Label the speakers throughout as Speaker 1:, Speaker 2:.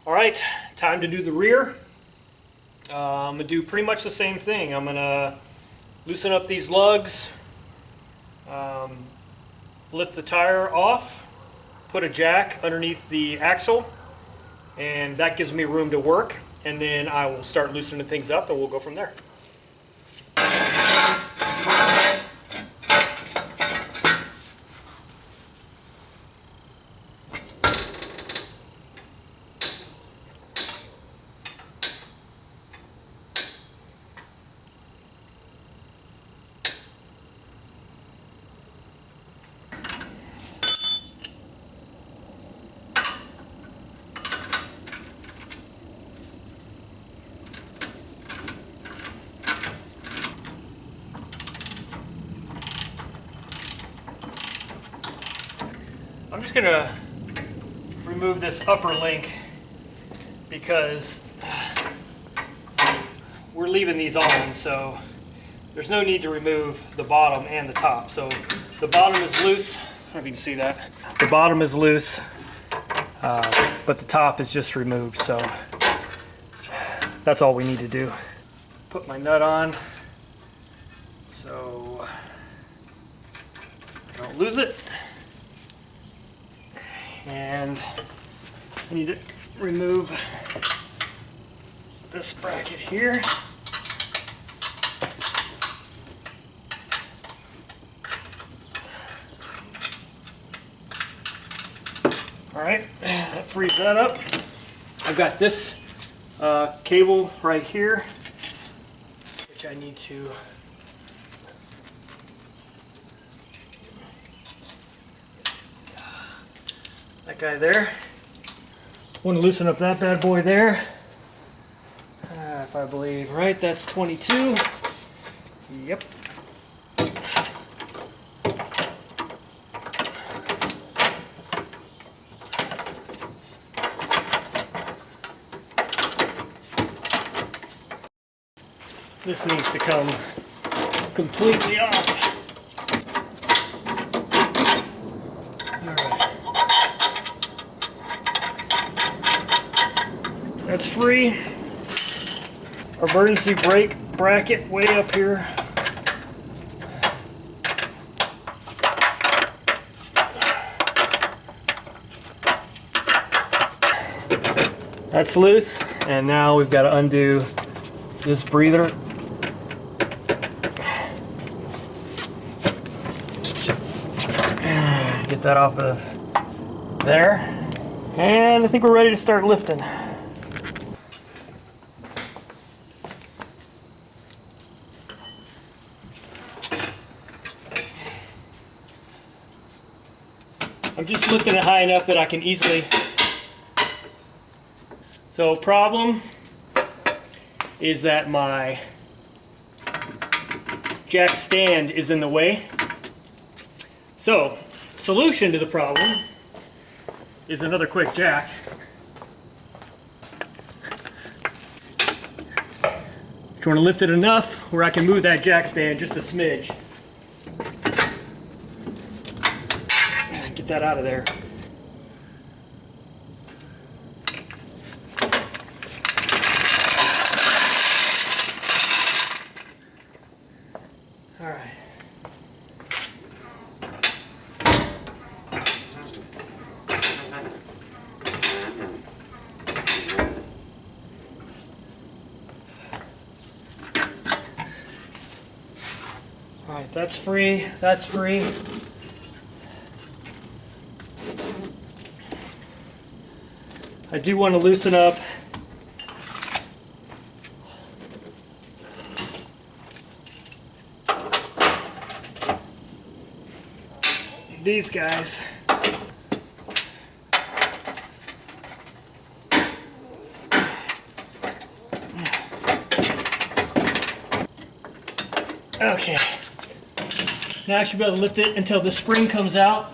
Speaker 1: All right, time to do the rear. I'm gonna do pretty much the same thing. I'm gonna loosen up these lugs, lift the tire off, put a jack underneath the axle, and that gives me room to work. And then I will start loosening things up and we'll go from there. I'm just gonna remove this upper link because we're leaving these on, so there's no need to remove the bottom and the top. So the bottom is loose. I don't know if you can see that. The bottom is loose, but the top is just removed, so that's all we need to do. Put my nut on so I don't lose it. And I need to remove this bracket here. All right, that frees that up. I've got this cable right here, which I need to that guy there. Want to loosen up that bad boy there. If I believe right, that's 22. Yep. This needs to come completely off. That's free. Emergency brake bracket way up here. That's loose, and now we've got to undo this breather. Get that off of there, and I think we're ready to start lifting. I'm just lifting it high enough that I can easily. So problem is that my jack stand is in the way. So solution to the problem is another quick jack. You want to lift it enough where I can move that jack stand just a smidge. Get that out of there. All right. All right, that's free. That's free. I do want to loosen up these guys. Okay. Now I should be able to lift it until the spring comes out.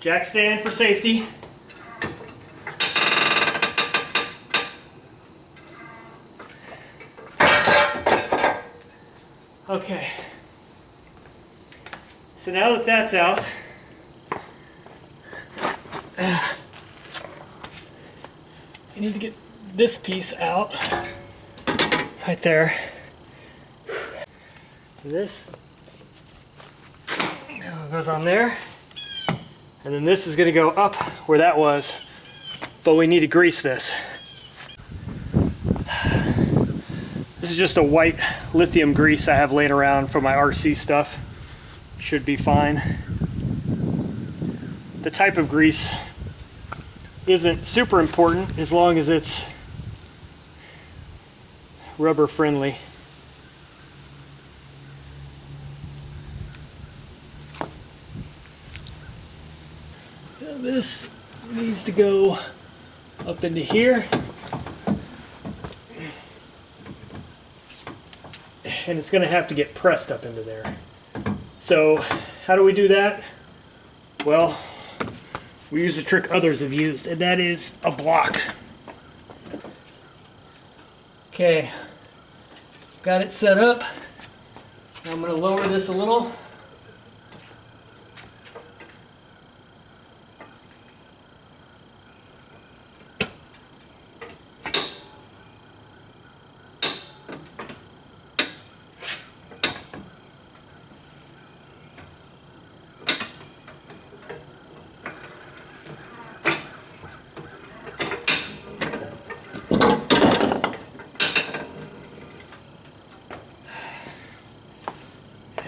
Speaker 1: Jack stand for safety. Okay. So now that that's out, I need to get this piece out right there. This goes on there, and then this is going to go up where that was, but we need to grease this. This is just a white lithium grease I have laying around for my RC stuff. Should be fine. The type of grease isn't super important as long as it's rubber friendly. This needs to go up into here. And it's going to have to get pressed up into there. So how do we do that? Well, we use a trick others have used, and that is a block. Okay, got it set up. Now I'm going to lower this a little.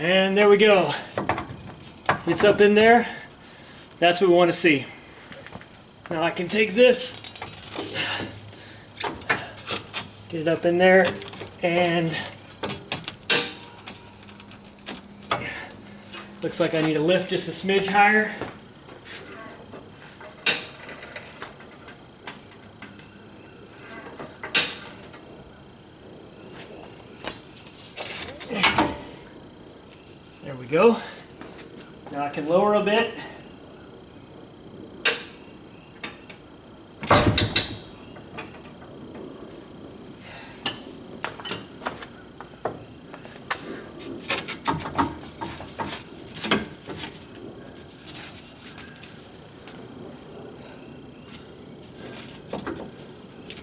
Speaker 1: And there we go. It's up in there. That's what we want to see. Now I can take this, get it up in there, and looks like I need to lift just a smidge higher. There we go. Now I can lower a bit.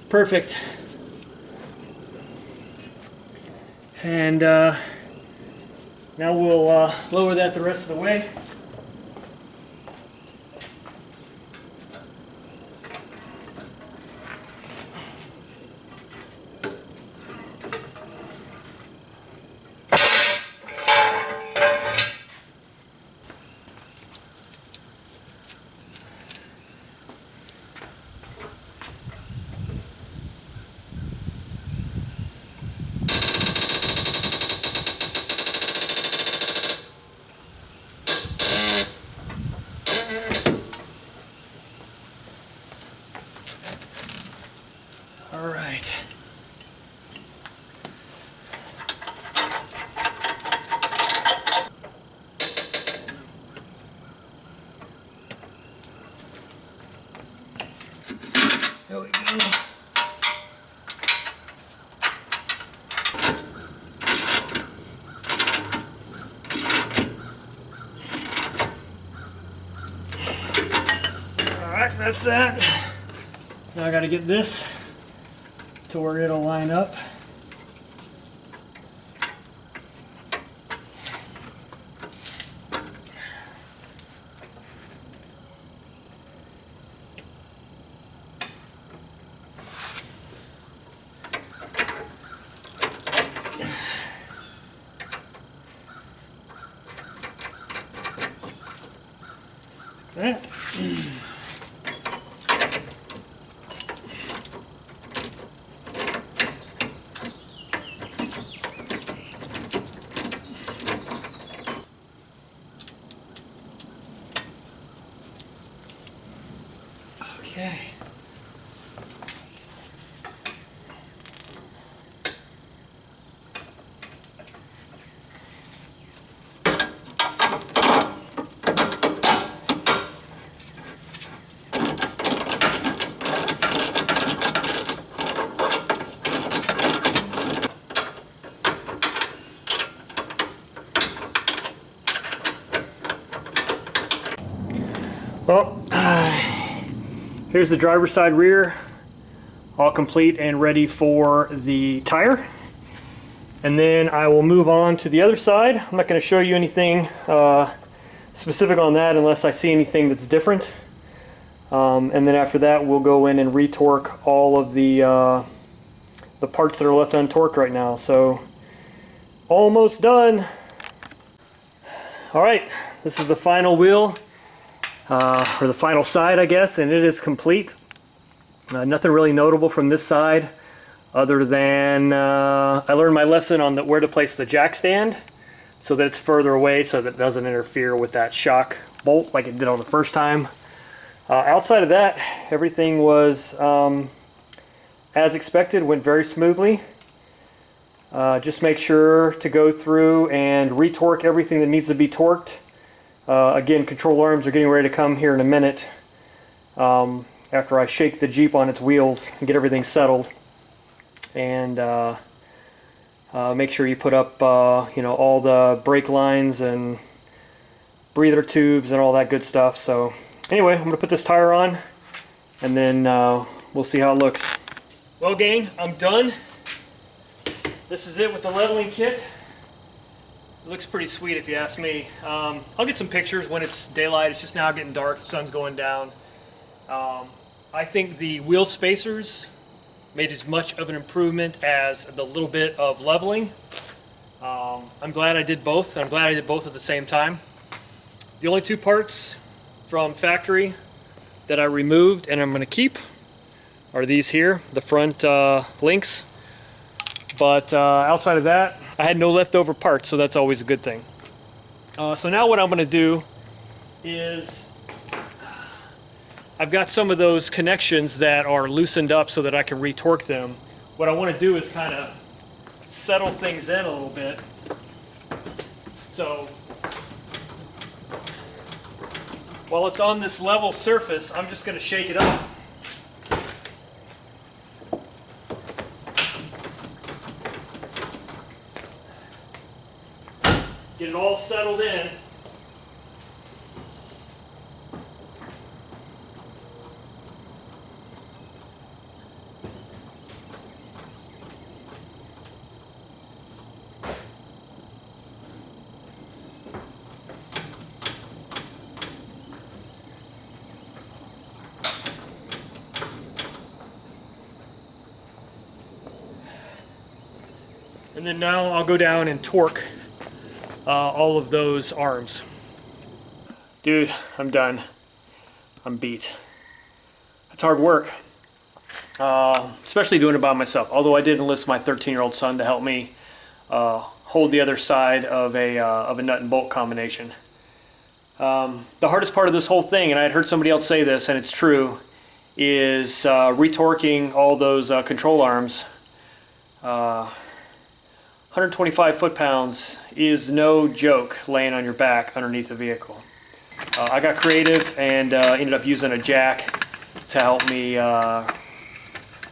Speaker 1: Perfect. And now we'll lower that the rest of the way. All right. There we go. All right, that's that. Now I got to get this to where it'll line up. That. Okay. Well, here's the driver's side rear, all complete and ready for the tire. And then I will move on to the other side. I'm not going to show you anything specific on that unless I see anything that's different. And then after that, we'll go in and retorque all of the parts that are left untorqued right now. So, almost done. All right, this is the final wheel, or the final side, I guess, and it is complete. Nothing really notable from this side, other than I learned my lesson on where to place the jack stand, so that it's further away, so that it doesn't interfere with that shock bolt like it did on the first time. Outside of that, everything was as expected, went very smoothly. Just make sure to go through and retorque everything that needs to be torqued. Again, control arms are getting ready to come here in a minute after I shake the Jeep on its wheels and get everything settled. And make sure you put up you know, all the brake lines and breather tubes and all that good stuff. So anyway, I'm going to put this tire on and then we'll see how it looks. Well, gang, I'm done. This is it with the leveling kit. It looks pretty sweet if you ask me. I'll get some pictures when it's daylight. It's just now getting dark, the sun's going down. I think the wheel spacers made as much of an improvement as the little bit of leveling. I'm glad I did both. I'm glad I did both at the same time. The only two parts from factory that I removed and I'm going to keep are these here, the front links. But outside of that, I had no leftover parts, so that's always a good thing. So now what I'm going to do is, I've got some of those connections that are loosened up so that I can retorque them. What I want to do is kind of settle things in a little bit. So while it's on this level surface, I'm just going to shake it up. Get it all settled in. And then now I'll go down and torque all of those arms. Dude, I'm done. I'm beat. It's hard work, especially doing it by myself. Although I did enlist my 13-year-old son to help me hold the other side of a nut and bolt combination. The hardest part of this whole thing, and I had heard somebody else say this, and it's true, is retorquing all those control arms. 125 foot-pounds is no joke laying on your back underneath the vehicle. I got creative and ended up using a jack to help me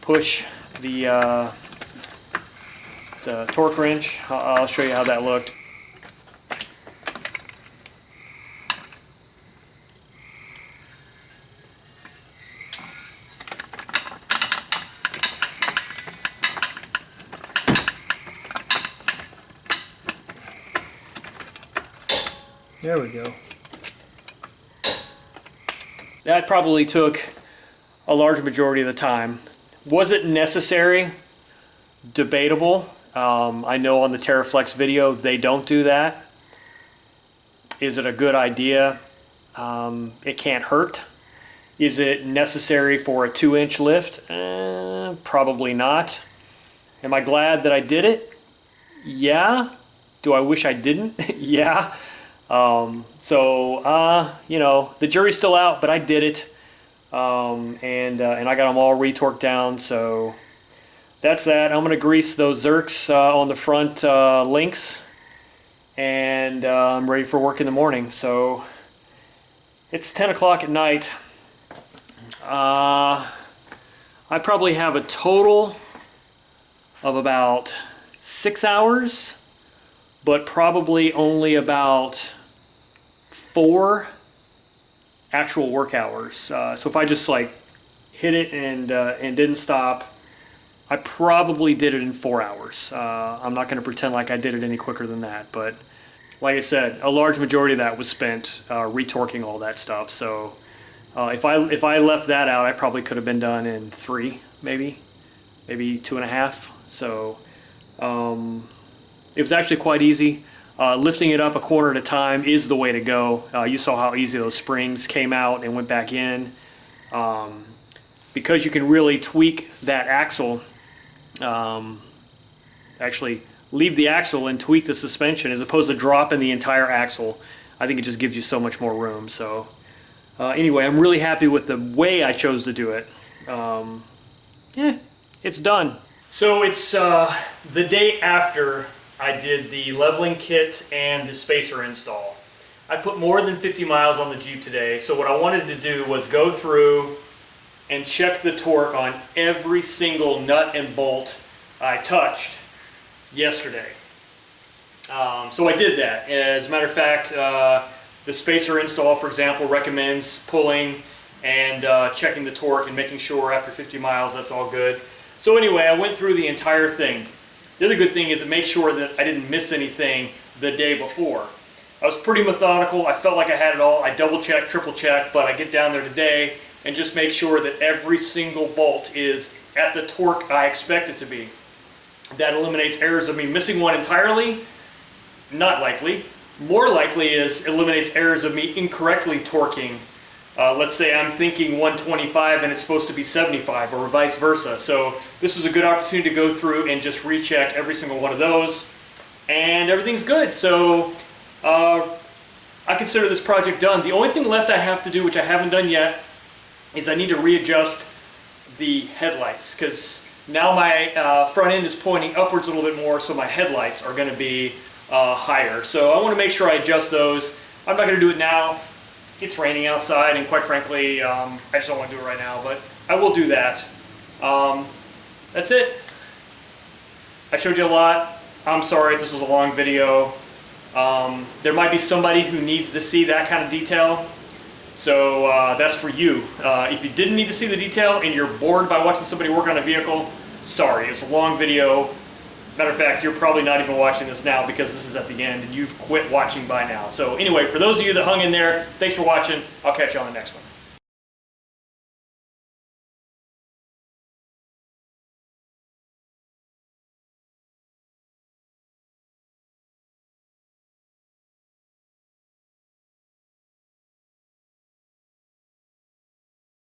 Speaker 1: push the torque wrench. I'll show you how that looked. There we go. That probably took a large majority of the time. Was it necessary? Debatable. I know on the Teraflex video they don't do that. Is it a good idea? It can't hurt. Is it necessary for a 2-inch lift? Probably not. Am I glad that I did it? Yeah. Do I wish I didn't? Yeah. You know, the jury's still out, but I did it. And I got them all retorqued down, so that's that. I'm going to grease those Zerks on the front links, and I'm ready for work in the morning. So it's 10 o'clock at night. I probably have a total of about 6 hours, but probably only about 4 actual work hours. So if I just like hit it and didn't stop, I probably did it in 4 hours. I'm not going to pretend like I did it any quicker than that, but like I said, a large majority of that was spent retorquing all that stuff. So if I left that out, I probably could have been done in 3, maybe 2.5. So it was actually quite easy. Lifting it up a quarter at a time is the way to go. You saw how easy those springs came out and went back in. Because you can really tweak that axle, actually leave the axle and tweak the suspension as opposed to dropping the entire axle. I think it just gives you so much more room. So anyway, I'm really happy with the way I chose to do it. Yeah, it's done. So it's the day after I did the leveling kit and the spacer install. I put more than 50 miles on the Jeep today, so what I wanted to do was go through and check the torque on every single nut and bolt I touched yesterday. So I did that. As a matter of fact, the spacer install, for example, recommends pulling and checking the torque and making sure after 50 miles that's all good. So anyway, I went through the entire thing. The other good thing is it makes sure that I didn't miss anything the day before. I was pretty methodical. I felt like I had it all. I double checked, triple checked, but I get down there today and just make sure that every single bolt is at the torque I expect it to be. That eliminates errors of me missing one entirely. Not likely. More likely is eliminates errors of me incorrectly torquing. Let's say I'm thinking 125 and it's supposed to be 75 or vice versa. So this was a good opportunity to go through and just recheck every single one of those, and everything's good. So I consider this project done. The only thing left I have to do, which I haven't done yet, is I need to readjust the headlights, because now my front end is pointing upwards a little bit more, so my headlights are going to be higher. So I want to make sure I adjust those. I'm not going to do it now. It's raining outside, and quite frankly, I just don't want to do it right now, but I will do that. That's it. I showed you a lot. I'm sorry if this was a long video. There might be somebody who needs to see that kind of detail, so that's for you. If you didn't need to see the detail and you're bored by watching somebody work on a vehicle, sorry, it's a long video. Matter of fact, you're probably not even watching this now because this is at the end and you've quit watching by now. So anyway, for those of you that hung in there, thanks for watching. I'll catch you on the next one.